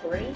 green.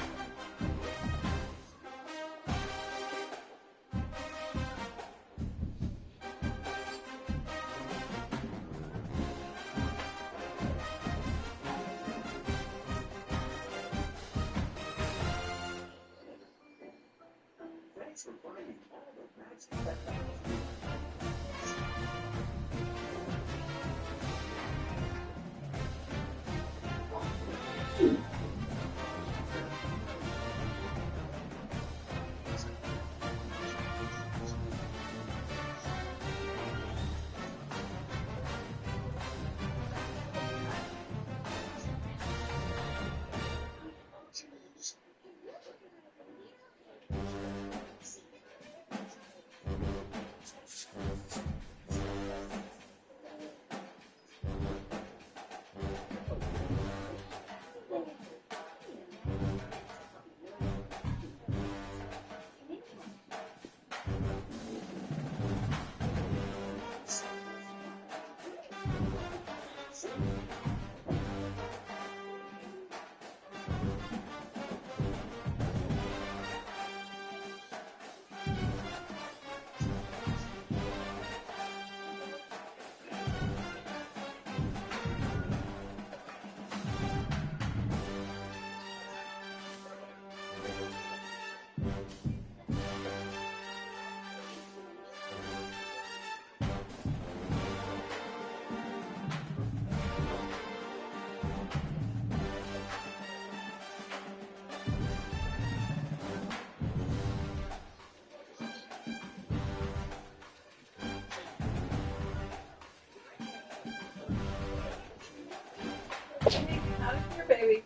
Out of here, baby.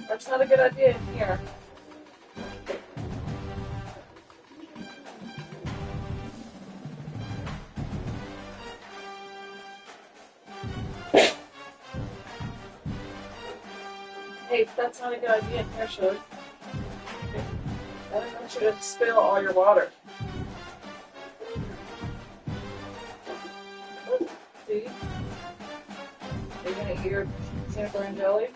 That's not a good idea in here. Hey, that's not a good idea in here, Shug. I don't want you to spill all your water. See? Are you gonna eat your peanut butter and jelly?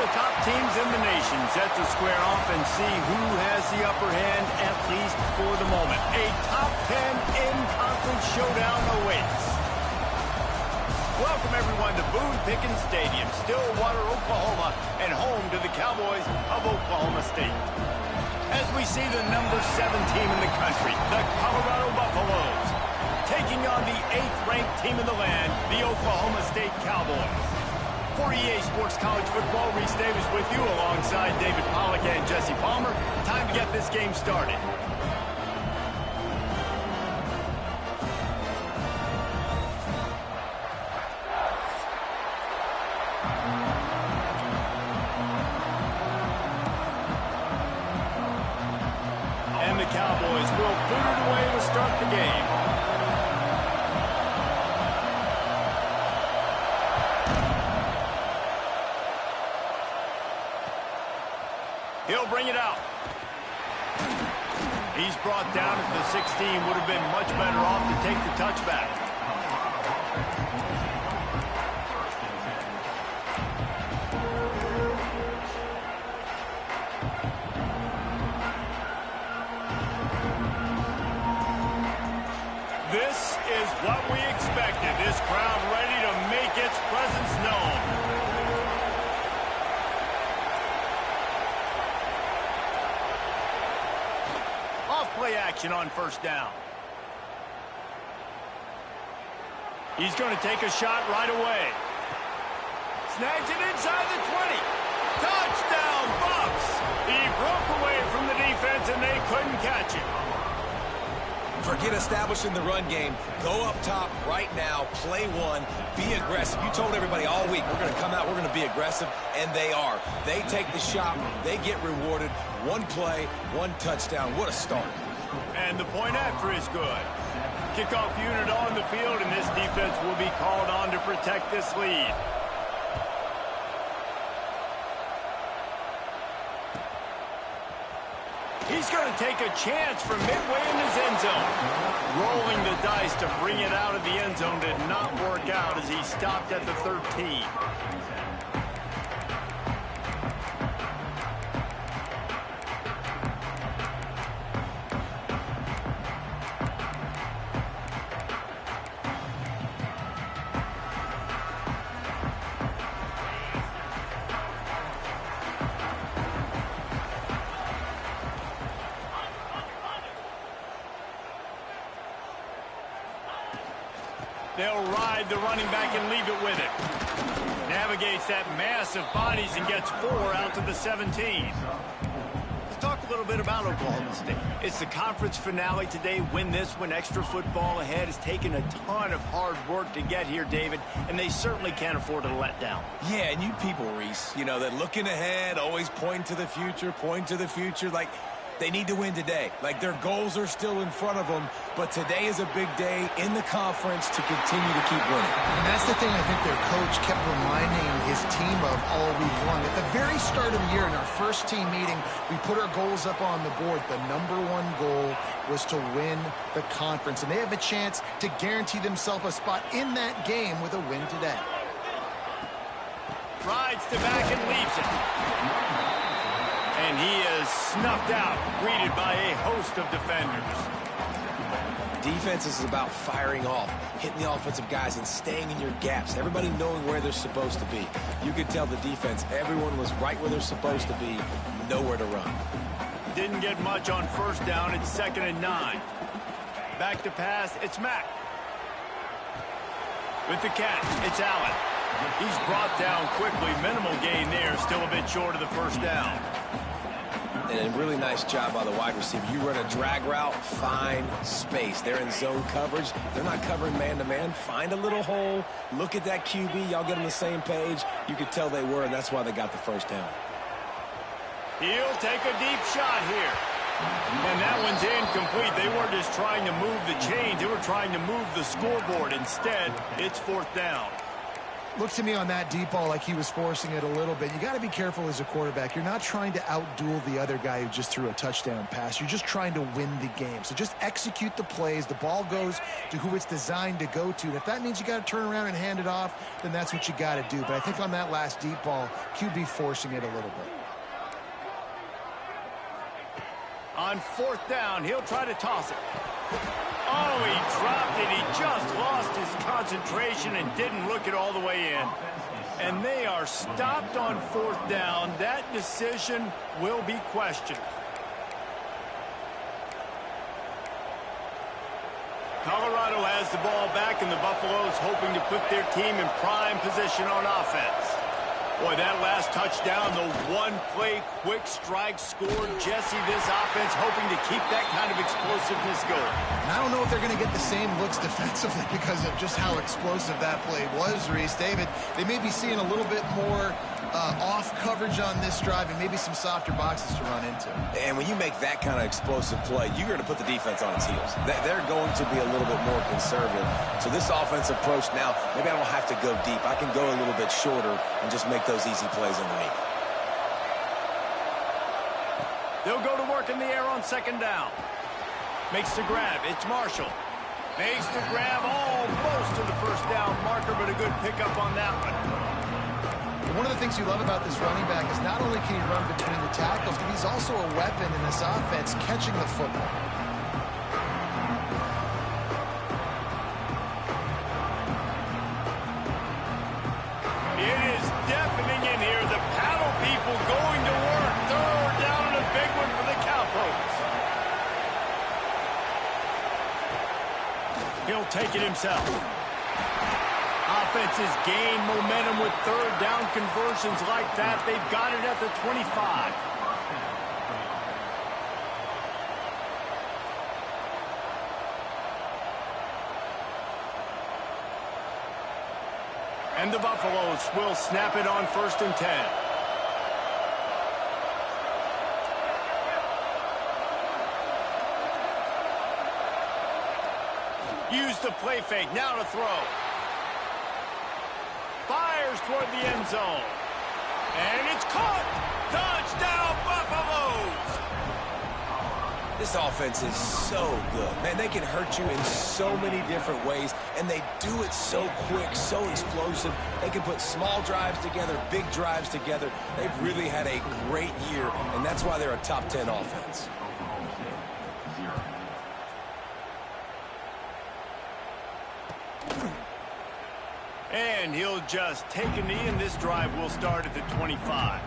the top teams in the nation set to square off and see who has the upper hand, at least for the moment. A top 10 in-conference showdown awaits. Welcome, everyone, to Boone Pickens Stadium, Stillwater, Oklahoma, and home to the Cowboys of Oklahoma State. As we see the number 7 team in the country, the Colorado Buffaloes, taking on the 8th-ranked team in the land, the Oklahoma State Cowboys. For EA Sports College Football, Reese Davis with you alongside David Pollack and Jesse Palmer. Time to get this game started. And the Cowboys will boot it away to start the game. He'll bring it out. He's brought down at the 16. Would have been much better off to take the touchback. This is what we expected. This crowd ready to make its presence known. Play action on first down. He's going to take a shot right away. Snags it inside the 20. Touchdown, Bucks! He broke away from the defense and they couldn't catch him. Forget establishing the run game. Go up top right now. Play one. Be aggressive. You told everybody all week, we're going to come out, we're going to be aggressive, and they are. They take the shot. They get rewarded. One play, one touchdown. What a start. And the point after is good. Kickoff unit on the field, and this defense will be called on to protect this lead. He's going to take a chance from midway in his end zone. Rolling the dice to bring it out of the end zone did not work out as he stopped at the 13. They'll ride the running back and leave it with it. Navigates that mass of bodies and gets 4 out to the 17. Let's talk a little bit about Oklahoma State. It's the conference finale today. Win this one. Extra football ahead. Has taken a ton of hard work to get here, David, and they certainly can't afford to let down. Yeah, and you people, Reese, you know, that looking ahead, always point to the future, like they need to win today. Like their goals are still in front of them, but today is a big day in the conference to continue to keep winning. And that's the thing I think their coach kept reminding his team of all week long. At the very start of the year in our first team meeting, we put our goals up on the board. The #1 goal was to win the conference, and they have a chance to guarantee themselves a spot in that game with a win today. Rides to back and leaves it. And he is snuffed out, greeted by a host of defenders. Defense is about firing off, hitting the offensive guys and staying in your gaps. Everybody knowing where they're supposed to be. You could tell the defense, everyone was right where they're supposed to be, nowhere to run. Didn't get much on first down. It's 2nd and 9. Back to pass, it's Mack. With the catch, it's Allen. He's brought down quickly. Minimal gain there, still a bit short of the first down. And a really nice job by the wide receiver. You run a drag route, find space. They're in zone coverage. They're not covering man-to-man. Find a little hole. Look at that QB. Y'all get on the same page. You could tell they were, and that's why they got the first down. He'll take a deep shot here. And that one's incomplete. They weren't just trying to move the chains. They were trying to move the scoreboard. Instead, it's 4th down. Looked to me on that deep ball like he was forcing it a little bit. You got to be careful as a quarterback. You're not trying to outduel the other guy who just threw a touchdown pass. You're just trying to win the game. So just execute the plays. The ball goes to who it's designed to go to. And if that means you got to turn around and hand it off, then that's what you got to do. But I think on that last deep ball, QB forcing it a little bit. On 4th down, he'll try to toss it. Oh, he dropped it. He just lost his concentration and didn't look it all the way in. And they are stopped on 4th down. That decision will be questioned. Colorado has the ball back, and the Buffaloes hoping to put their team in prime position on offense. Boy, that last touchdown, the one-play quick strike scored. Jesse, this offense hoping to keep that kind of explosiveness going. And I don't know if they're going to get the same looks defensively because of just how explosive that play was, Reese. David, they may be seeing a little bit more off coverage on this drive and maybe some softer boxes to run into. And when you make that kind of explosive play, you're going to put the defense on its heels. They're going to be a little bit more conservative. So this offense approach now, maybe I don't have to go deep. I can go a little bit shorter and just make those easy plays underneath. They'll go to work in the air on 2nd down. Makes the grab. It's Marshall. Makes the grab almost to the 1st down marker, but a good pickup on that one. One of the things you love about this running back is not only can he run between the tackles, but he's also a weapon in this offense catching the football. It is deafening in here. The paddle people going to work. 3rd down and a big one for the Cowpokes. He'll take it himself. Offenses gain momentum with 3rd down conversions like that. They've got it at the 25. And the Buffaloes will snap it on 1st and 10. Use the play fake. Now to throw. Fires toward the end zone. And it's caught. Touchdown, Buffaloes. This offense is so good. Man, they can hurt you in so many different ways, and they do it so quick, so explosive. They can put small drives together, big drives together. They've really had a great year, and that's why they're a top 10 offense. And he'll just take a knee, and this drive will start at the 25.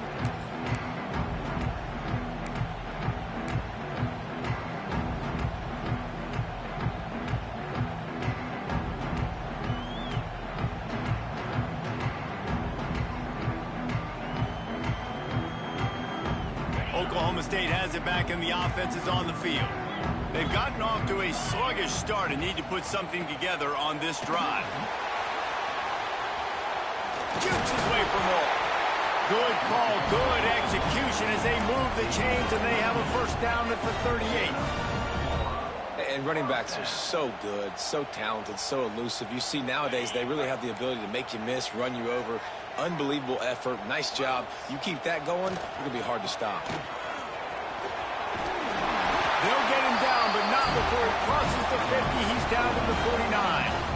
Oklahoma State has it back, and the offense is on the field. They've gotten off to a sluggish start and need to put something together on this drive. Jukes his way for more. Good call, good execution as they move the chains, and they have a 1st down at the 38. And running backs are so good, so talented, so elusive. You see nowadays they really have the ability to make you miss, run you over. Unbelievable effort. Nice job. You keep that going, it's going to be hard to stop. They'll get him down, but not before he crosses the 50. He's down to the 49.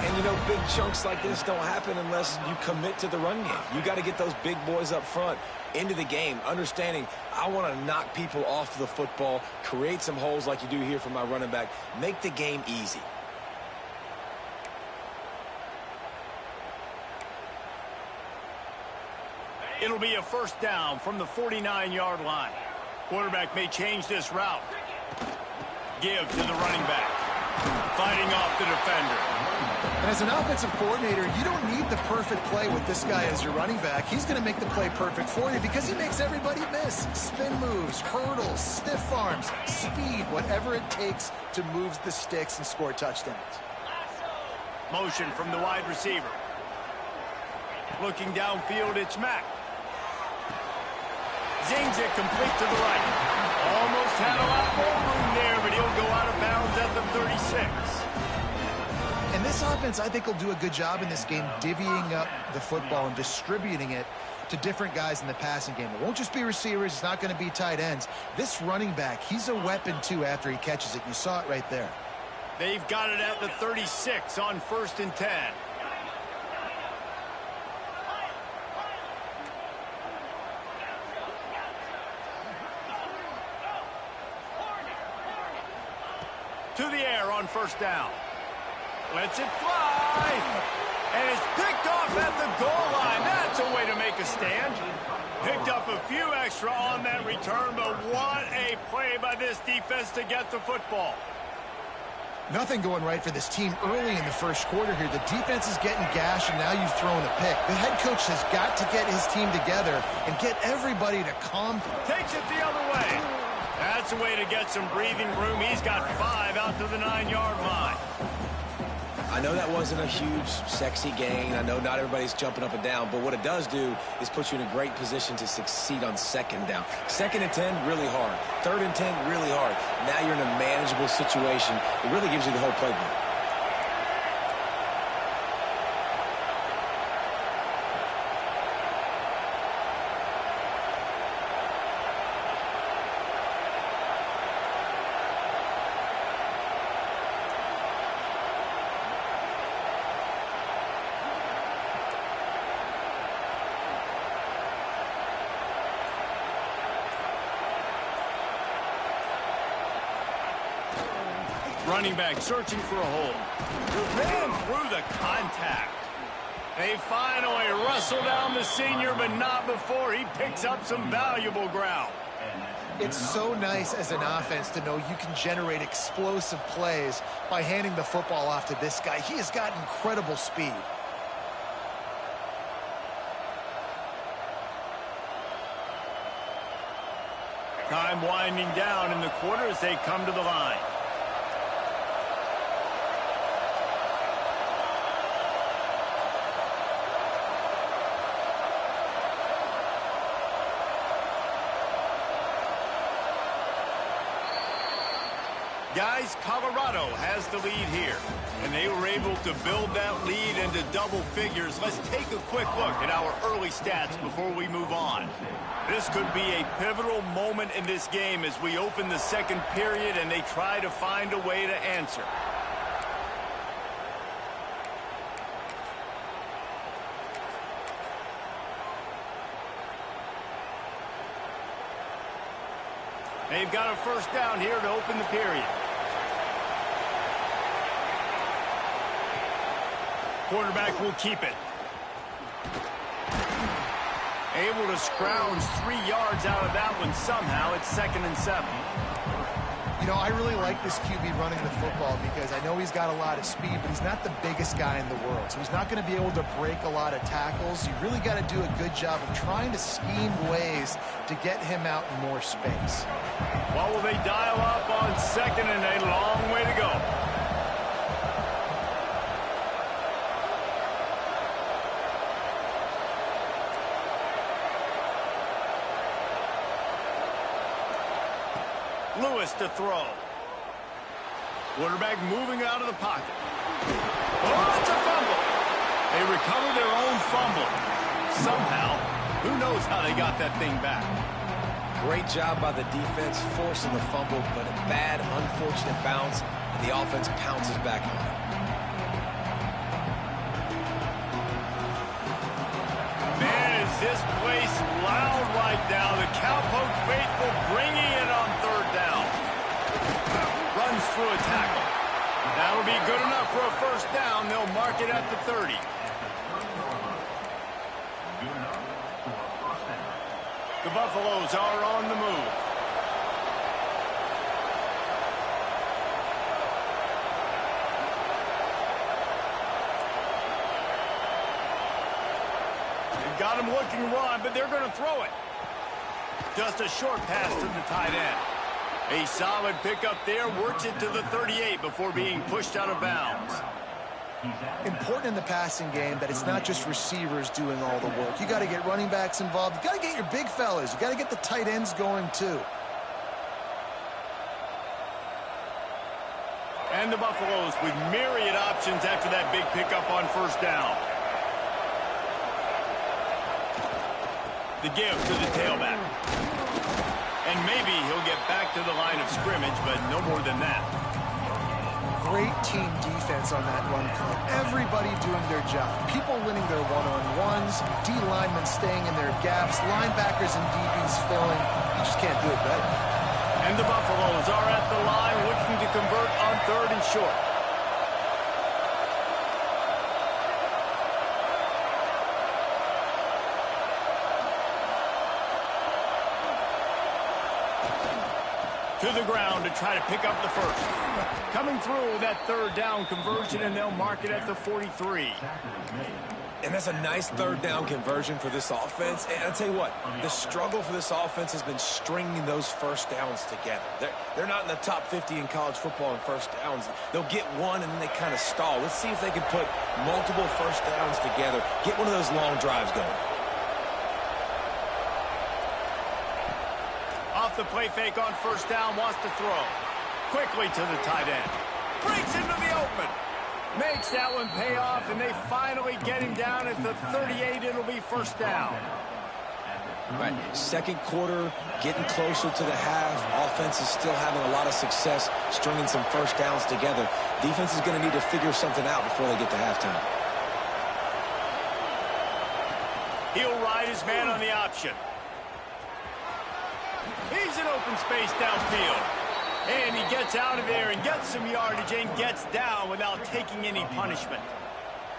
And, you know, big chunks like this don't happen unless you commit to the run game. You got to get those big boys up front into the game, understanding I want to knock people off the football, create some holes like you do here for my running back, make the game easy. It'll be a 1st down from the 49-yard line. Quarterback may change this route. Give to the running back. Fighting off the defender. And as an offensive coordinator, you don't need the perfect play with this guy as your running back. He's going to make the play perfect for you because he makes everybody miss. Spin moves, hurdles, stiff arms, speed, whatever it takes to move the sticks and score touchdowns. Motion from the wide receiver. Looking downfield, it's Mack. Zings it complete to the right. Almost had a lot more room there, but he'll go out of bounds at the 36. And this offense, I think, will do a good job in this game divvying up the football and distributing it to different guys in the passing game. It won't just be receivers. It's not going to be tight ends. This running back, he's a weapon, too, after he catches it. You saw it right there. They've got it at the 36 on 1st and 10. To the air on 1st down. Lets it fly. And it's picked off at the goal line. That's a way to make a stand. Picked up a few extra on that return, but what a play by this defense to get the football. Nothing going right for this team early in the first quarter here. The defense is getting gashed, and now you've thrown a pick. The head coach has got to get his team together and get everybody to calm. Takes it the other way. That's a way to get some breathing room. He's got 5 out to the 9-yard line. I know that wasn't a huge, sexy gain. I know not everybody's jumping up and down, but what it does do is put you in a great position to succeed on 2nd down. 2nd and 10, really hard. 3rd and 10, really hard. Now you're in a manageable situation. It really gives you the whole playbook. Running back searching for a hole. Ran through the contact. They finally wrestle down the senior, but not before he picks up some valuable ground. It's so nice as an offense to know you can generate explosive plays by handing the football off to this guy. He has got incredible speed. Time winding down in the quarter as they come to the line. Guys, Colorado has the lead here, and they were able to build that lead into double figures. Let's take a quick look at our early stats before we move on. This could be a pivotal moment in this game as we open the 2nd period and they try to find a way to answer. They've got a 1st down here to open the period. Quarterback will keep it. Able to scrounge 3 yards out of that one somehow. It's 2nd and 7. You know, I really like this QB running the football because I know he's got a lot of speed, but he's not the biggest guy in the world. So he's not going to be able to break a lot of tackles. You really got to do a good job of trying to scheme ways to get him out in more space. What will they dial up on 2nd and a long way to go? Lewis to throw. Quarterback moving out of the pocket. Oh, it's a fumble. They recover their own fumble. Somehow, who knows how they got that thing back. Great job by the defense forcing the fumble, but a bad, unfortunate bounce, and the offense pounces back on it. Man, is this place loud right now. The Cowpoke faithful bringing it on 3rd down. Runs through a tackle. That'll be good enough for a 1st down. They'll mark it at the 30. The Buffaloes are on the move. They've got him looking run, but they're going to throw it. Just a short pass to the tight end. A solid pickup there, works it to the 38 before being pushed out of bounds. Important in the passing game that it's not just receivers doing all the work. You got to get running backs involved. You got to get your big fellas. You got to get the tight ends going too. And the Buffaloes with myriad options after that big pickup on first down. The give to the tailback. And maybe he'll get back to the line of scrimmage, but no more than that. Great team defense on that run play. Everybody doing their job. People winning their one-on-ones, D linemen staying in their gaps, linebackers and DBs filling. You just can't do it better. And the Buffaloes are at the line looking to convert on 3rd and short. To the ground to try to pick up the first. Coming through that 3rd down conversion, and they'll mark it at the 43. And that's a nice 3rd down conversion for this offense. And I'll tell you what, the struggle for this offense has been stringing those first downs together. They're not in the top 50 in college football in first downs. They'll get one, and then they kind of stall. Let's see if they can put multiple first downs together, get one of those long drives going. Off the play fake on first down, wants to throw. Quickly to the tight end. Breaks into the open. Makes that one pay off, and they finally get him down at the 38. It'll be first down. Right, second quarter, getting closer to the half. Offense is still having a lot of success stringing some first downs together. Defense is going to need to figure something out before they get to halftime. He'll ride his man on the option. He's in open space downfield. And he gets out of there and gets some yardage and gets down without taking any punishment.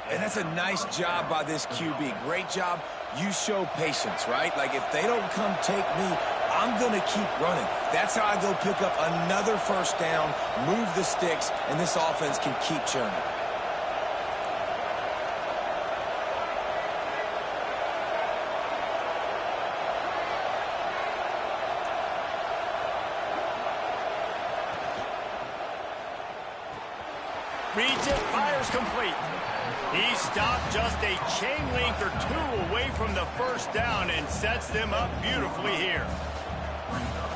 And that's a nice job by this QB. Great job. You show patience, right? Like, if they don't come take me, I'm going to keep running. That's how I go pick up another first down, move the sticks, and this offense can keep churning. Reads it, fires complete. He stopped just a chain link or two away from the first down and sets them up beautifully here.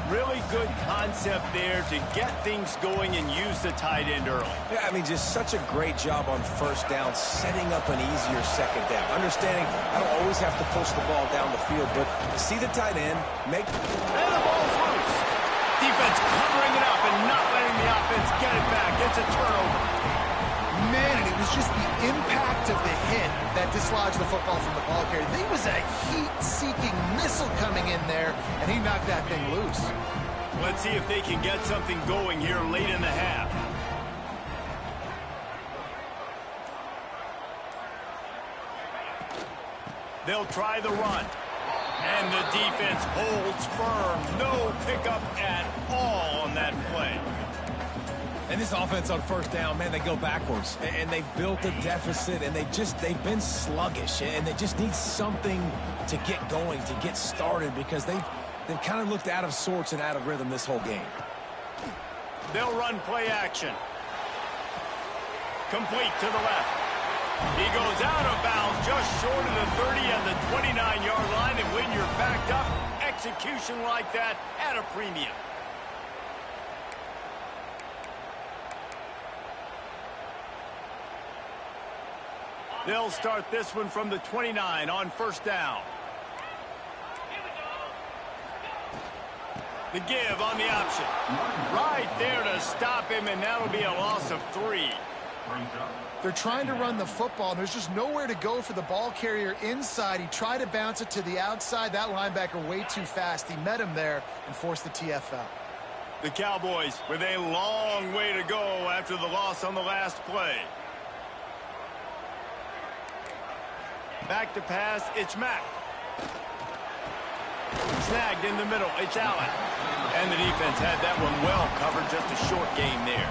Really good concept there to get things going and use the tight end early. Yeah, I mean, just such a great job on first down, setting up an easier second down. Understanding I don't always have to push the ball down the field, but see the tight end, make... And the ball's loose. Defense covering it up and not letting the offense get it back. It's a turnover. Man, and it was just the impact of the hit that dislodged the football from the ball carrier. There was a heat-seeking missile coming in there, and he knocked that thing loose. Let's see if they can get something going here late in the half. They'll try the run. And the defense holds firm. No pickup at all on that play. And this offense on first down, man, they go backwards. And they built a deficit, and they've been sluggish. And they just need something to get going, to get started, because they've kind of looked out of sorts and out of rhythm this whole game. They'll run play action. Complete to the left. He goes out of bounds just short of the 30 and the 29-yard line. And when you're backed up, execution like that at a premium. They'll start this one from the 29 on first down. The give on the option. Right there to stop him, and that'll be a loss of 3. They're trying to run the football, and there's just nowhere to go for the ball carrier inside. He tried to bounce it to the outside. That linebacker way too fast. He met him there and forced the TFL. The Cowboys with a long way to go after the loss on the last play. Back to pass, it's Mack. Snagged in the middle, it's Allen. And the defense had that one well covered, just a short game there.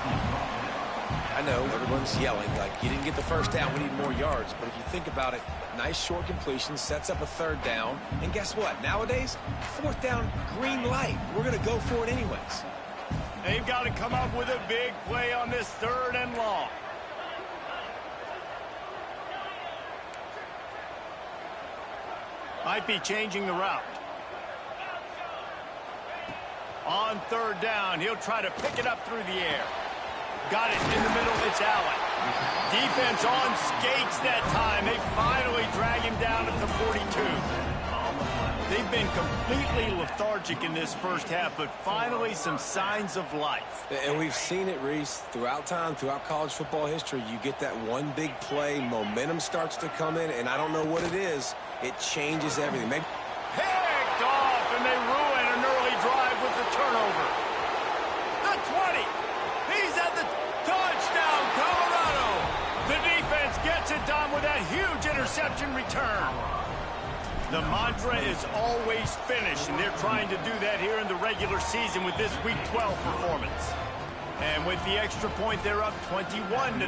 I know everyone's yelling, like, you didn't get the first down, we need more yards. But if you think about it, nice short completion, sets up a third down. And guess what? Nowadays, fourth down, green light. We're going to go for it anyways. They've got to come up with a big play on this 3rd and long. Might be changing the route. On 3rd down, he'll try to pick it up through the air. got it in the middle. It's Allen. Defense on skates that time. They finally drag him down at the 42. They've been completely lethargic in this first half, but finally some signs of life. And we've seen it, Reese, throughout time, throughout college football history. You get that one big play, momentum starts to come in, and I don't know what it is. It changes everything. Maybe picked off, and they ruin an early drive with the turnover. The 20. He's at the touchdown, Colorado. The defense gets it done with that huge interception return. The mantra is always finish, and they're trying to do that here in the regular season with this Week 12 performance. And with the extra point, they're up 21-0.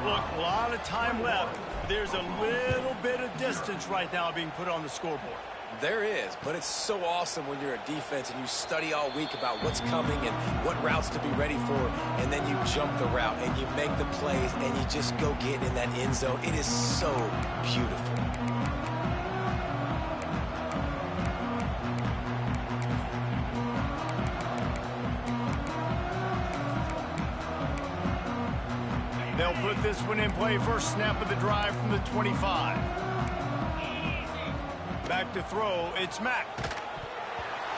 Look, a lot of time left. There's a little bit of distance right now being put on the scoreboard. there is, but it's so awesome when you're a defense and you study all week about what's coming and what routes to be ready for, and then you jump the route and you make the plays and you just go get in that end zone. It is so beautiful. They'll put this one in play. First snap of the drive from the 25. Back to throw, it's Mack.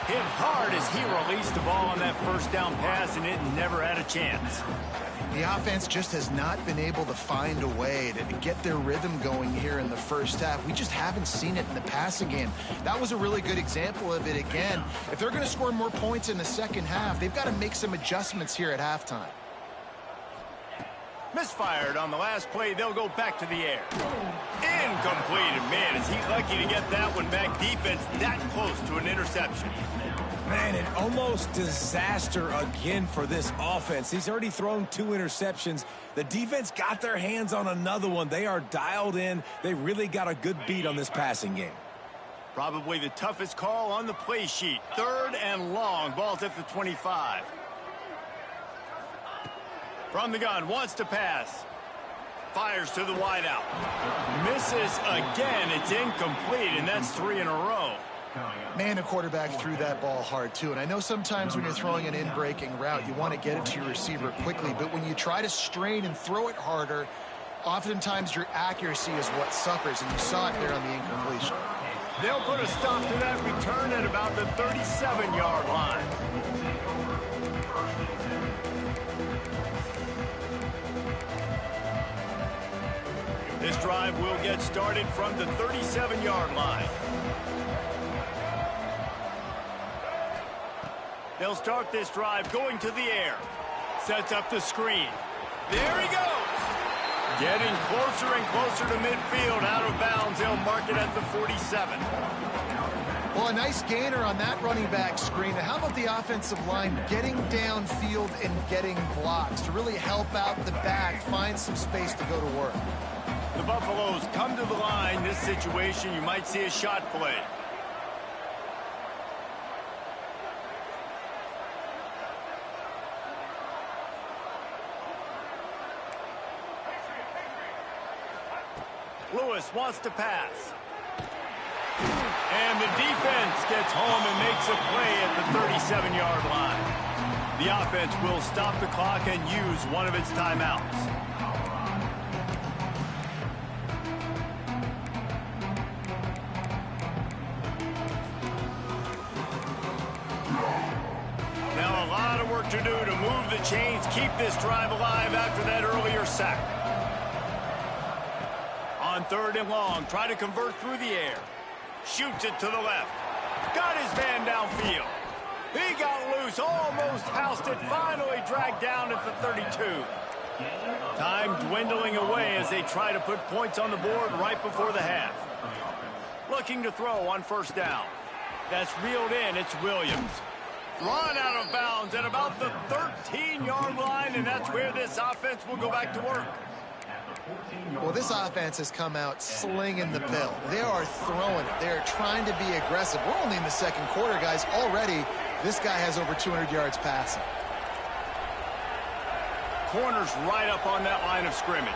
Hit hard as he released the ball on that first down pass, and it never had a chance. The offense just has not been able to find a way to get their rhythm going here in the first half. We just haven't seen it in the passing game. That was a really good example of it again. If they're going to score more points in the second half, they've got to make some adjustments here at halftime. Misfired on the last play. They'll go back to the air. Incomplete. And man, is he lucky to get that one back. Defense that close to an interception. Man, an almost disaster again for this offense. He's already thrown 2 interceptions. The defense got their hands on another one. They are dialed in. They really got a good beat on this passing game. Probably the toughest call on the play sheet. 3rd and long. Ball's at the 25. From the gun, wants to pass. Fires to the wideout. Misses again. It's incomplete, and that's 3 in a row. Man, the quarterback threw that ball hard, too. And I know sometimes when you're throwing an in-breaking route, you want to get it to your receiver quickly. But when you try to strain and throw it harder, oftentimes your accuracy is what suffers. And you saw it there on the incompletion. They'll put a stop to that return at about the 37-yard line. This drive will get started from the 37-yard line. They'll start this drive going to the air. Sets up the screen. There he goes. Getting closer and closer to midfield. Out of bounds. They'll mark it at the 47. Well, a nice gainer on that running back screen. How about the offensive line getting downfield and getting blocks to really help out the back, find some space to go to work? The Buffaloes come to the line. This situation, you might see a shot play. Lewis wants to pass. And the defense gets home and makes a play at the 37-yard line. The offense will stop the clock and use one of its timeouts. Now a lot of work to do to move the chains, keep this drive alive after that earlier sack. On 3rd and long, try to convert through the air. Shoots it to the left. Got his man downfield. He got loose, almost housed it, finally dragged down at the 32. Time dwindling away as they try to put points on the board right before the half. Looking to throw on 1st down. That's reeled in, it's Williams. Run out of bounds at about the 13-yard line, and that's where this offense will go back to work. Well, this offense has come out slinging the pill. They are throwing it. They are trying to be aggressive. We're only in the 2nd quarter, guys. Already, this guy has over 200 yards passing. Corners right up on that line of scrimmage.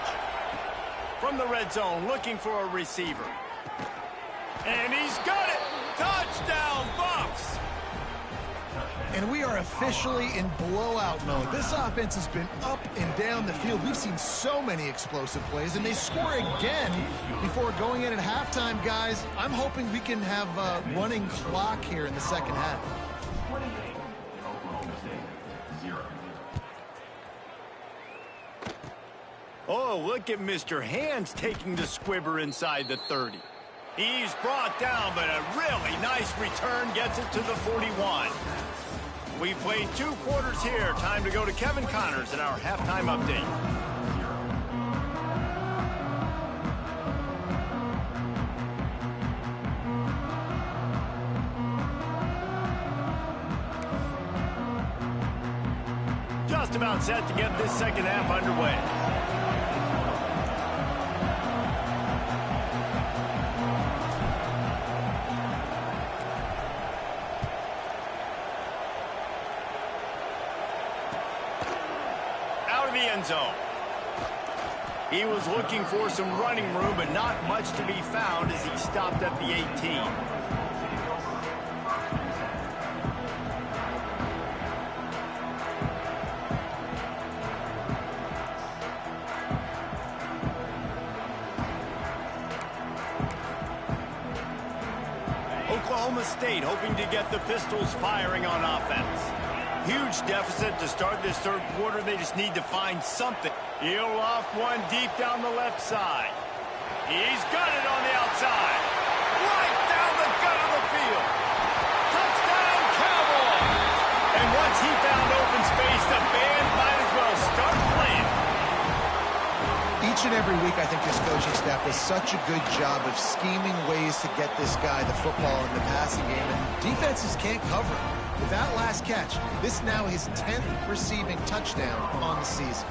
From the red zone, looking for a receiver. And he's got it! Touchdown, Buffs! And we are officially in blowout mode. This offense has been up and down the field. We've seen so many explosive plays, and they score again before going in at halftime, guys. I'm hoping we can have a running clock here in the second half. Oh, look at Mr. Hands taking the squibber inside the 30. He's brought down, but a really nice return gets it to the 41. We've played 2 quarters here. Time to go to Kevin Connors in our halftime update. Just about set to get this second half underway. Out of the end zone. He was looking for some running room, but not much to be found as he stopped at the 18. Oklahoma State hoping to get the Pistols firing on offense. Huge deficit to start this third quarter. They just need to find something. He'll loft one deep down the left side. He's got it on the outside. Right down the gut of the field. Touchdown, Cowboys! And once he found open space, the band might as well start playing. Each and every week, I think this coaching staff does such a good job of scheming ways to get this guy the football in the passing game, and defenses can't cover it. With that last catch, this now his 10th receiving touchdown on the season.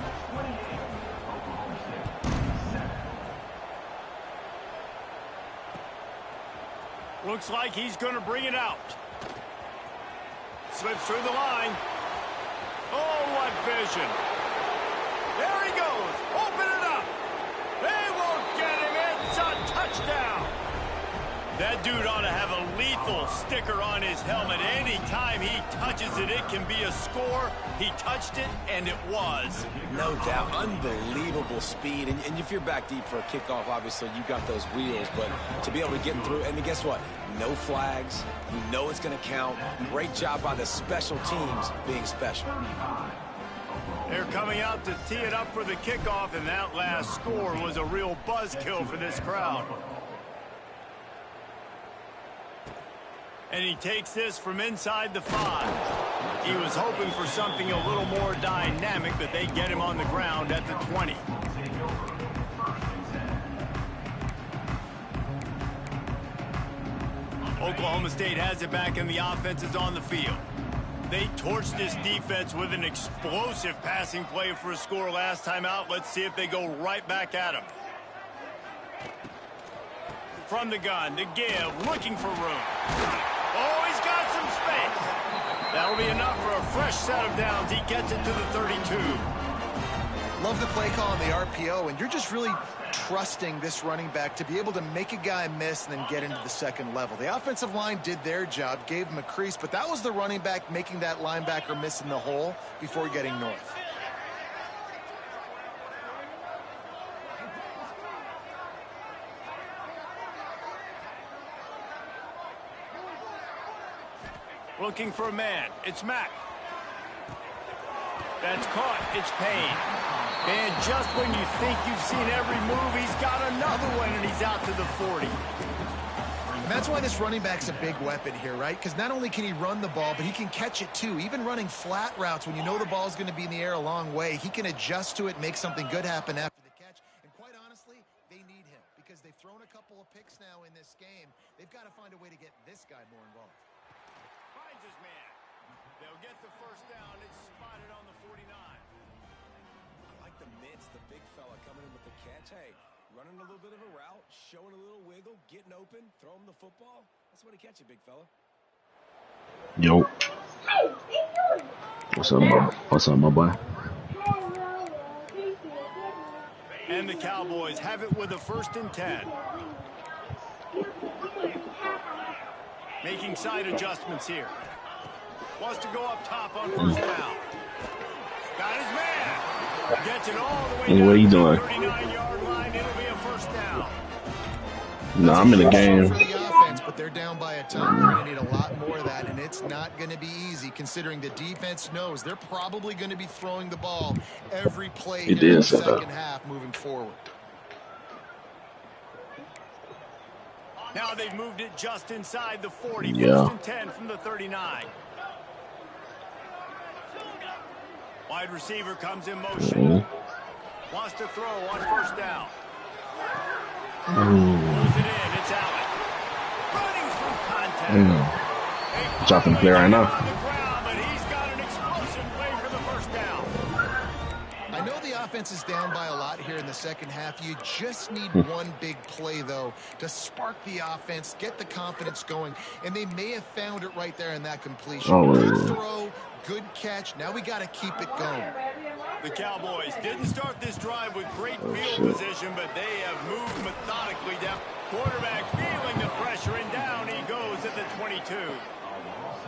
Looks like he's going to bring it out. Slips through the line. Oh, what vision. There he goes. Open it up. They won't get him. It's a touchdown. That dude ought to have a lethal sticker on his helmet. Anytime he touches it, it can be a score. He touched it, and it was. No doubt. Unbelievable speed. And if you're back deep for a kickoff, obviously you got those wheels. But to be able to get through, and guess what? No flags. You know it's going to count. Great job by the special teams being special. They're coming out to tee it up for the kickoff, and that last score was a real buzzkill for this crowd. And he takes this from inside the 5. He was hoping for something a little more dynamic, but they get him on the ground at the 20. Oklahoma State has it back, and the offense is on the field. They torched this defense with an explosive passing play for a score last time out. Let's see if they go right back at him. From the gun, to give, looking for room. Oh, he's got some space. That'll be enough for a fresh set of downs. He gets it to the 32. Love the play call on the RPO, and you're just really trusting this running back to be able to make a guy miss and then get into the second level. The offensive line did their job, gave him a crease, but that was the running back making that linebacker miss in the hole before getting north. Looking for a man. It's Mack. That's caught. It's Payne. And just when you think you've seen every move, he's got another one, and he's out to the 40. And that's why this running back's a big weapon here, right? Because not only can he run the ball, but he can catch it too. Even running flat routes when you know the ball's going to be in the air a long way, he can adjust to it, make something good happen after the catch. And quite honestly, they need him because they've thrown a couple of picks now in this game. They've got to find a way to get this guy more involved. Finds his man. They'll get the first down. It's spotted on the 49. I like the mitts, the big fella coming in with the catch. Hey, running a little bit of a route, showing a little wiggle, getting open, throw him the football. That's what he catch you, big fella. Yo. What's up, my boy? And the Cowboys have it with a 1st and 10. Making side adjustments here. Wants to go up top on first down. Got his man. Gets it all the way down What are you to doing? the 39-yard line. It'll be a first down. No, I'm in the game. For the offense, but they're down by a ton. They're going to need a lot more of that, and it's not going to be easy considering the defense knows they're probably going to be throwing the ball every play It here in the is, second half moving forward. Now they've moved it just inside the 40. Yeah. First and 10 from the 39. Wide receiver comes in motion. Wants to throw on first down. Pulls it in. It's Allen. Running through contact. Dropping play right now. On the ground, but he's got an explosive play for the first down. I know the offense is down by a lot here in the second half. You just need one big play, though, to spark the offense, get the confidence going, and they may have found it right there in that completion. Good throw, good catch. Now we got to keep it going. The Cowboys didn't start this drive with great field position, but they have moved methodically down. Quarterback feeling the pressure, and down he goes at the 22.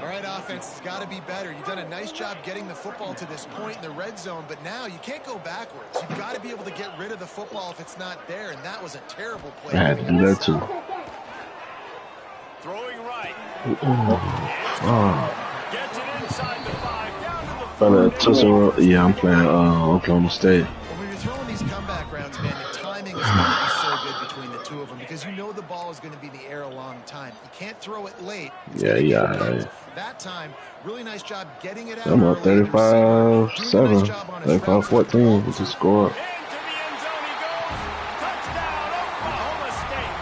All right, offense has got to be better. You've done a nice job getting the football to this point in the red zone, but now you can't go backwards. You've got to be able to get rid of the football if it's not there, and that was a terrible play. I had to do that too. Throwing right. Gets it inside the 5, down to the 4. Yeah, I'm playing Oklahoma State. When you're throwing these comeback routes, man, the timing is going to be so good between the two of them because you know the ball is going to be in the air a long time. You can't throw it late. Yeah. That time, really nice job getting it out. I'm up 35-7, 35-14 with the score. Into the end zone he goes. Touchdown, Oklahoma State.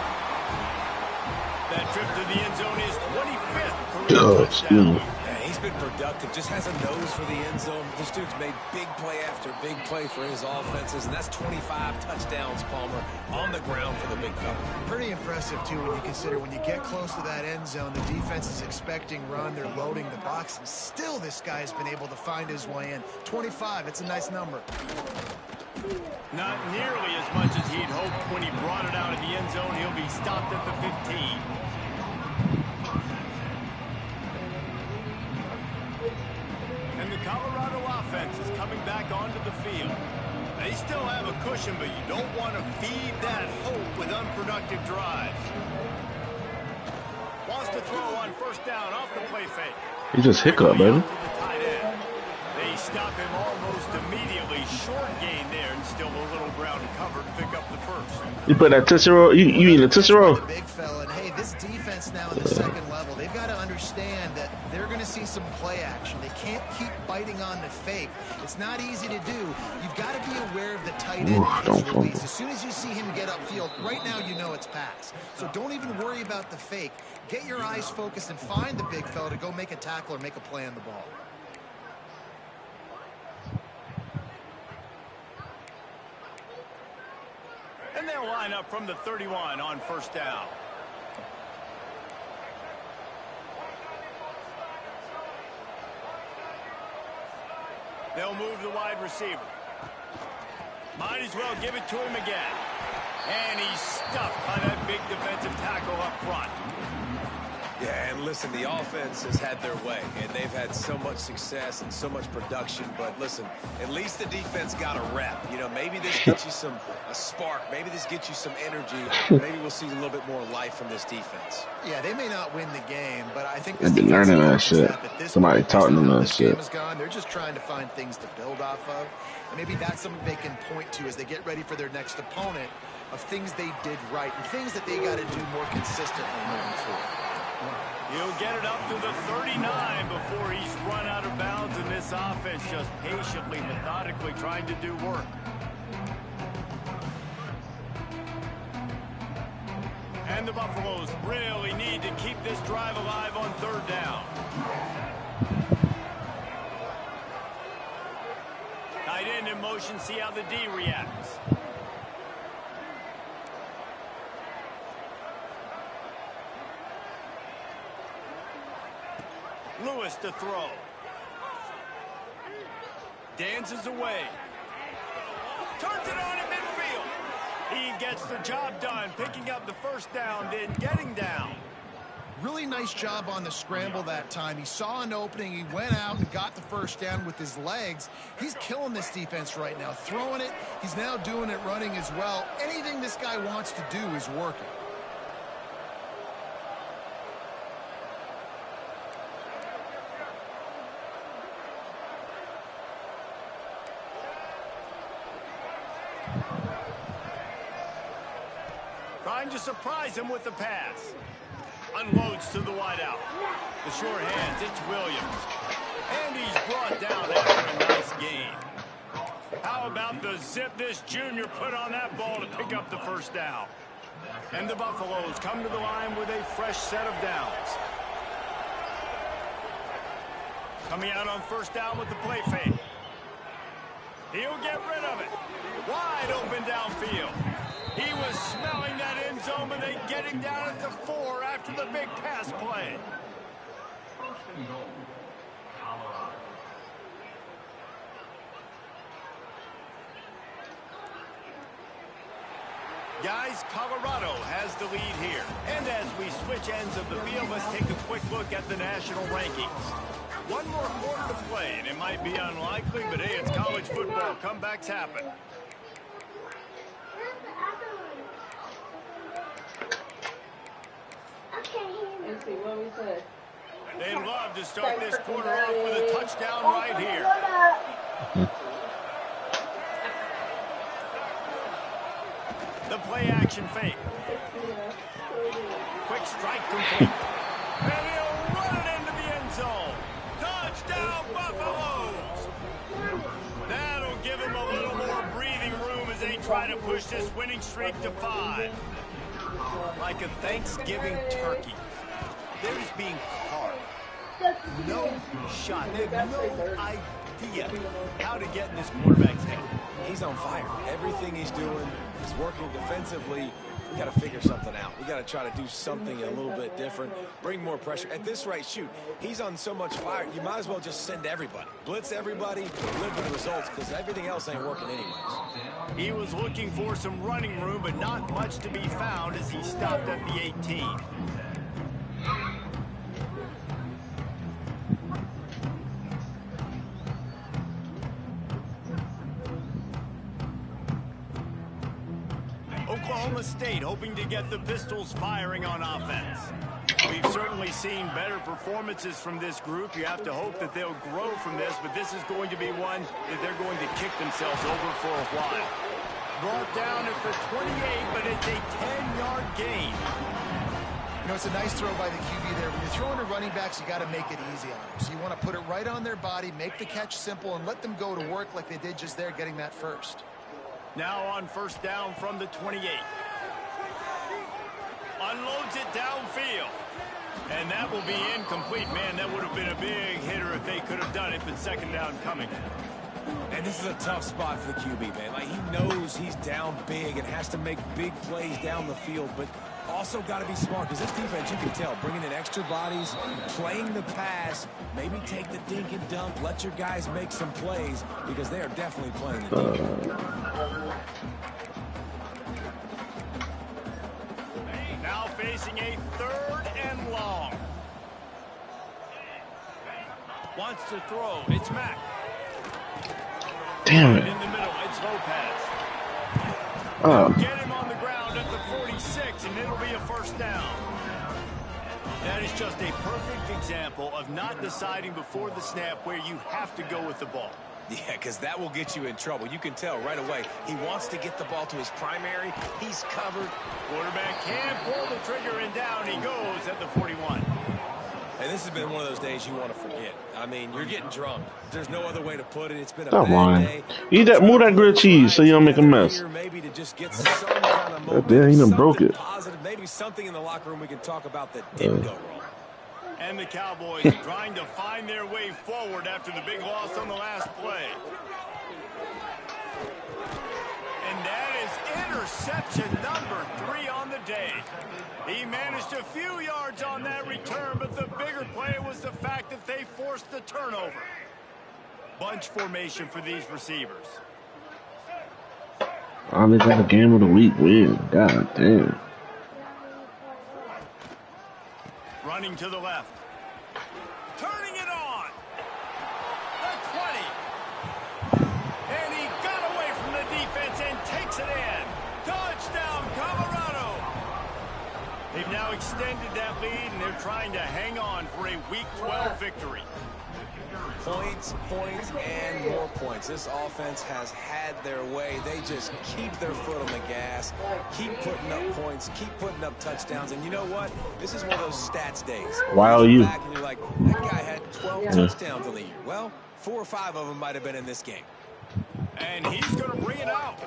That trip to the end zone is 25th career touchdown. Yeah, he's been productive. Just has a nose for the end zone. This dude's made big play after big play for his offenses, and that's 25 touchdowns, Palmer, on the ground for the big fella. Pretty impressive, too, when you consider when you get close to that end zone, the defense is expecting run. They're loading the box, and still this guy has been able to find his way in. 25, it's a nice number. Not nearly as much as he'd hoped when he brought it out of the end zone. He'll be stopped at the 15. And the Colorado offense is coming back onto the field. They still have a cushion, but you don't want to feed that hope with unproductive drives. Wants to throw on first down off the play fake. He just hiccup, baby. They stop him almost immediately. Short gain there, and still a little ground to cover to pick up the first. You put that Tootsie Roll? You eat a Tootsie Roll? Big fella, and hey, this defense now in the second level, they've got to understand that they're going to see some play action. They can't keep biting on the fake. It's not easy to do. You've got to be aware of the tight end in his release. As soon as you see him get upfield, right now you know it's pass. So don't even worry about the fake. Get your eyes focused and find the big fella to go make a tackle or make a play on the ball. And they'll line up from the 31 on first down. They'll move the wide receiver. Might as well give it to him again. And he's stuffed by that big defensive tackle up front. Yeah, and listen, the offense has had their way, and they've had so much success and so much production. But listen, at least the defense got a rep. You know, maybe this gets you a spark. Maybe this gets you some energy. Maybe we'll see a little bit more life from this defense. Yeah, they may not win the game, but I think they've been learning that shit. Somebody taught them that shit. Game is gone. They're just trying to find things to build off of, and maybe that's something they can point to as they get ready for their next opponent of things they did right and things that they got to do more consistently moving forward. He'll get it up to the 39 before he's run out of bounds, and this offense just patiently, methodically trying to do work. And the Buffaloes really need to keep this drive alive on third down. Tight end in motion, see how the D reacts. Lewis to throw. Dances away. Turns it on in midfield. He gets the job done, picking up the first down, then getting down. Really nice job on the scramble that time. He saw an opening. He went out and got the first down with his legs. He's killing this defense right now. Throwing it. He's now doing it running as well. Anything this guy wants to do is working. Trying to surprise him with the pass. Unloads to the wideout. The short hands, it's Williams. And he's brought down after a nice gain. How about the zip this junior put on that ball to pick up the first down? And the Buffaloes come to the line with a fresh set of downs. Coming out on first down with the play fake. He'll get rid of it. Wide open downfield. He was smelling that end zone, and they get him down at the 4 after the big pass play. Guys, Colorado has the lead here. And as we switch ends of the field, let's take a quick look at the national rankings. One more quarter to play, and it might be unlikely, but hey, it's college football. Comebacks happen. They'd love to start this quarter off with a touchdown right here. The play action fake. Quick strike complete. And he'll run it into the end zone. Touchdown, Buffaloes! That'll give him a little more breathing room as they try to push this winning streak to 5. Like a Thanksgiving turkey. They're just being carved. No shot. They have no idea how to get in this quarterback's head. He's on fire. Everything he's doing, he's working defensively. We got to figure something out. We got to try to do something a little bit different, bring more pressure. At this rate, shoot, he's on so much fire, you might as well just send everybody. Blitz everybody, live with the results, because everything else ain't working anyways. He was looking for some running room, but not much to be found as he stopped at the 18. Oklahoma State hoping to get the Pistols firing on offense. We've certainly seen better performances from this group. You have to hope that they'll grow from this, but this is going to be one that they're going to kick themselves over for a while. Brought down at the 28, but it's a 10-yard gain. You know, it's a nice throw by the QB there. When you're throwing to running backs, you got to make it easy on them. So you want to put it right on their body, make the catch simple, and let them go to work like they did just there, getting that first. Now on first down from the 28. Unloads it downfield. And that will be incomplete. Man, that would have been a big hitter if they could have done it, but second down coming. And this is a tough spot for the QB, man. Like, he knows he's down big and has to make big plays down the field, but also got to be smart, because this defense, you can tell, bringing in extra bodies, playing the pass, maybe take the dink and dunk, let your guys make some plays, because they are definitely playing the defense. Now facing a 3rd and long. Wants to throw. It's Mack. Damn it. In the middle, it's Lopez. Get him on the ground at the 46, and it'll be a first down. That is just a perfect example of not deciding before the snap where you have to go with the ball. Yeah, because that will get you in trouble. You can tell right away he wants to get the ball to his primary. He's covered. Quarterback can't pull the trigger, and down he goes at the 41. And this has been one of those days you want to forget. I mean, you're getting drunk. There's no other way to put it. It's been a bad day. Eat that, move that grilled cheese so you don't make a mess. Maybe to just get some kind of moment, damn, he done broke it. positive, maybe something in the locker room we can talk about that didn't go wrong. And the Cowboys trying to find their way forward after the big loss on the last play. And that is interception number 3 on the day. He managed a few yards on that return, but the bigger play was the fact that they forced the turnover. Bunch formation for these receivers. They got a game of the week win. God damn. Running to the left. Turning it on. The 20. And he got away from the defense and takes it in. Touchdown, Colorado. They've now extended that lead, and they're trying to hang on for a Week 12 victory. Points, points, and more points. This offense has had their way. They just keep their foot on the gas, keep putting up points, keep putting up touchdowns. And you know what? This is one of those stats days. Wow, you you. look back and you're like, that guy had 12 touchdowns on the year. Well, 4 or 5 of them might have been in this game. And he's going to bring it out.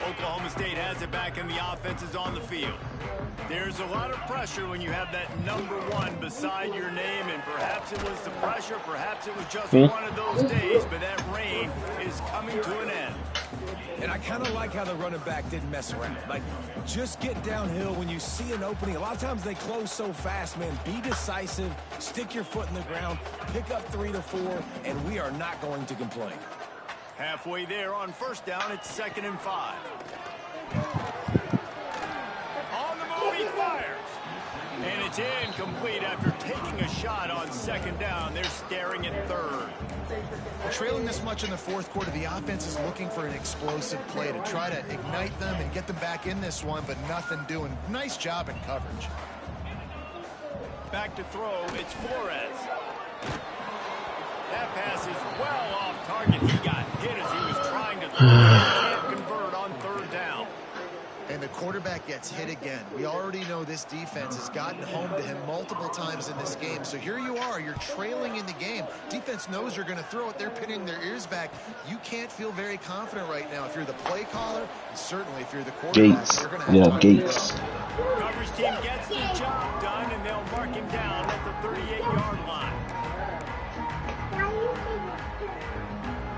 Oklahoma State has it back, and the offense is on the field. There's a lot of pressure when you have that number 1 beside your name, and perhaps it was the pressure, perhaps it was just one of those days, but that rain is coming to an end. And I kind of like how the running back didn't mess around. Like, just get downhill when you see an opening. A lot of times they close so fast, man. Be decisive, stick your foot in the ground, pick up 3 to 4, and we are not going to complain. Halfway there on first down, it's 2nd and 5. On the move, he fires. And it's incomplete after taking a shot on 2nd down. They're staring at 3rd. Trailing this much in the 4th quarter, the offense is looking for an explosive play to try to ignite them and get them back in this one, but nothing doing. Nice job in coverage. Back to throw, it's Flores. That pass is well off target. He got hit as he was trying to throw. He can't convert on 3rd down. And the quarterback gets hit again. We already know this defense has gotten home to him multiple times in this game. So here you are, you're trailing in the game. Defense knows you're going to throw it. They're pinning their ears back. You can't feel very confident right now. If you're the play caller, and certainly if you're the quarterback, Gates. you're going to have Gates. Coverage team gets the job done, and they'll mark him down at the 38-yard line.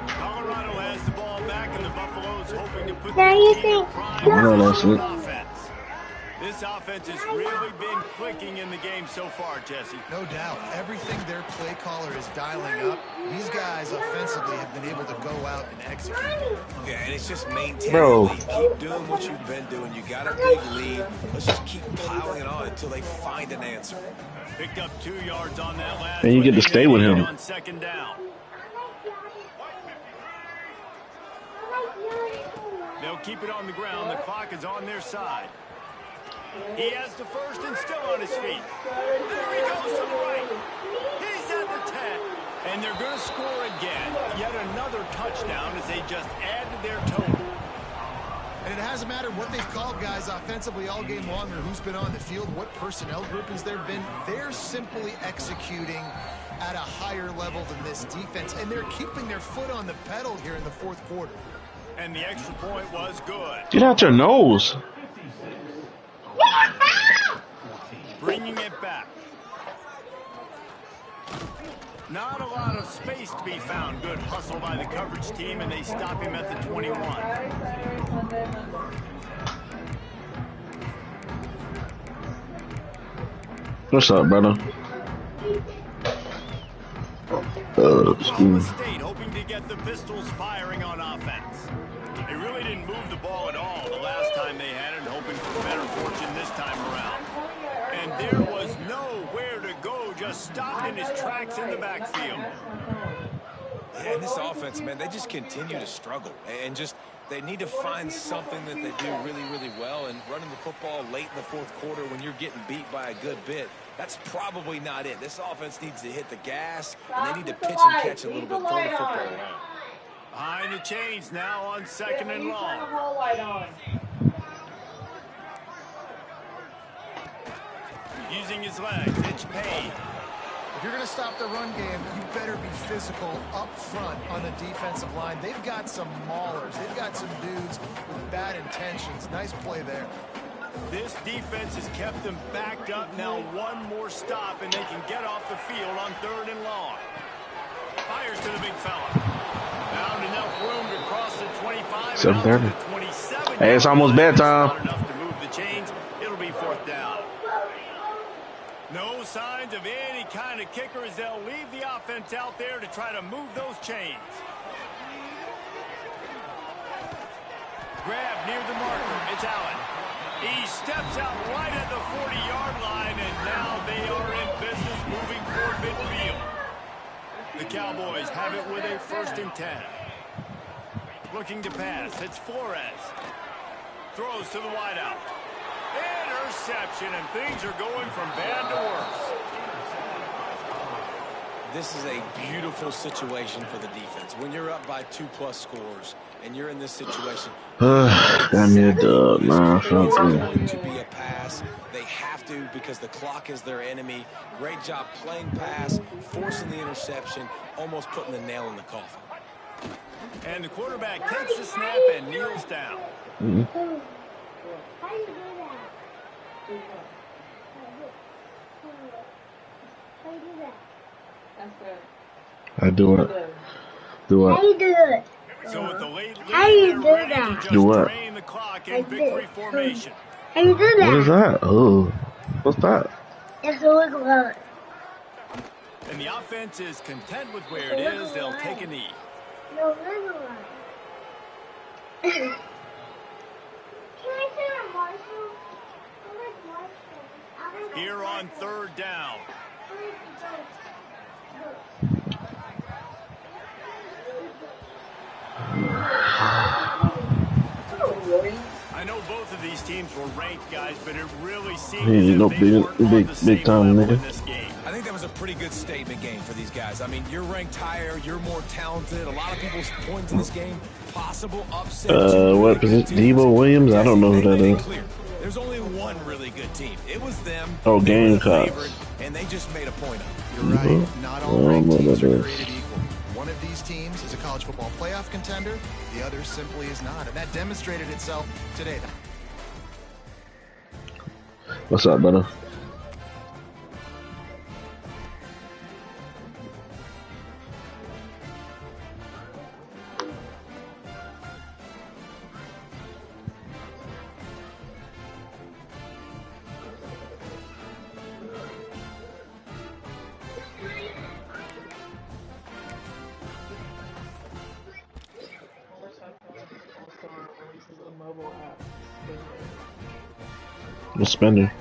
Colorado has the ball back, and the Buffaloes hoping to put their team in prime offense. This offense has really been clicking in the game so far, Jesse. No doubt. Everything their play caller is dialing up, these guys offensively have been able to go out and execute. Yeah, and it's just maintaining the lead. Keep doing what you've been doing. You got a big lead. Let's just keep piling it on until they find an answer. Picked up 2 yards on that last. And you get to stay with him. On 2nd down. They'll keep it on the ground. The clock is on their side. He has the first and still on his feet. There he goes to the right. He's at the 10. And they're going to score again. Yet another touchdown as they just add to their total. And it hasn't mattered what they've called guys offensively all game long or who's been on the field, what personnel groupings there have been. They're simply executing at a higher level than this defense. And they're keeping their foot on the pedal here in the 4th quarter. And the extra point was good. Get out your nose. Bringing it back. Not a lot of space to be found. Good hustle by the coverage team, and they stop him at the 21. What's up, brother? Oklahoma State hoping to get the Pistols firing on offense. They really didn't move the ball at all the last time they had it, hoping for better fortune this time around. And there was nowhere to go, just stopped in his tracks in the backfield. Yeah, and this offense, man, they just continue to struggle. And just, they need to find something that they do really, really well. And running the football late in the 4th quarter when you're getting beat by a good bit, that's probably not it. This offense needs to hit the gas, and they need to pitch and catch a little bit, throw the football around. Behind the chains now on 2nd and long. Using his legs, it's Payne. If you're going to stop the run game, you better be physical up front on the defensive line. They've got some maulers. They've got some dudes with bad intentions. Nice play there. This defense has kept them backed up. Now one more stop, and they can get off the field on 3rd and long. Fires to the big fella. Found enough room to cross the 25. 7:30. 27. Hey, it's almost bedtime. Not enough to move the chains. It'll be 4th down. No sign signs of any kind of kicker as they'll leave the offense out there to try to move those chains. Grab near the marker. It's Allen. He steps out right at the 40-yard line, and now they are in business moving toward midfield. The Cowboys have it with a 1st and 10. Looking to pass. It's Flores. Throws to the wideout. Interception, and things are going from bad to worse. This is a beautiful situation for the defense. When you're up by 2+ scores and you're in this situation, I need man. it's going to be a pass. They have to because the clock is their enemy. Great job playing pass, forcing the interception, almost putting the nail in the coffin. And the quarterback takes the snap and kneels down. How do you do that? How do you do that? That's good. I do it. Do How what? do you do it? So with the late How do you lead, do they're ready that? to just Do what? drain the clock in victory formation. How do you do that? What is that? Oh, what's that? It's a wiggle road. And the offense is content with where it is. They'll take a knee. No wiggle road. Can I say a Marshall? I like Marshall. Here on 3rd down. I know both of these teams were ranked, guys, but it really seems Hey, no as if they big, weren't on big, the same big time, level in nigga. this game. I think that was a pretty good statement game for these guys. I mean, you're ranked higher, you're more talented. A lot of people's points in this game, possible upset. What is it? Debo Williams? I don't know who that is. There's only one really good team. It was them. Oh, They were the Gamecocks. favorite, and they just made a point of it. You're right. Not all ranked know teams that are is. created equal. One of these teams is a college football playoff contender. The other simply is not. And that demonstrated itself today. What's up, brother? Releases a mobile app. What's spender?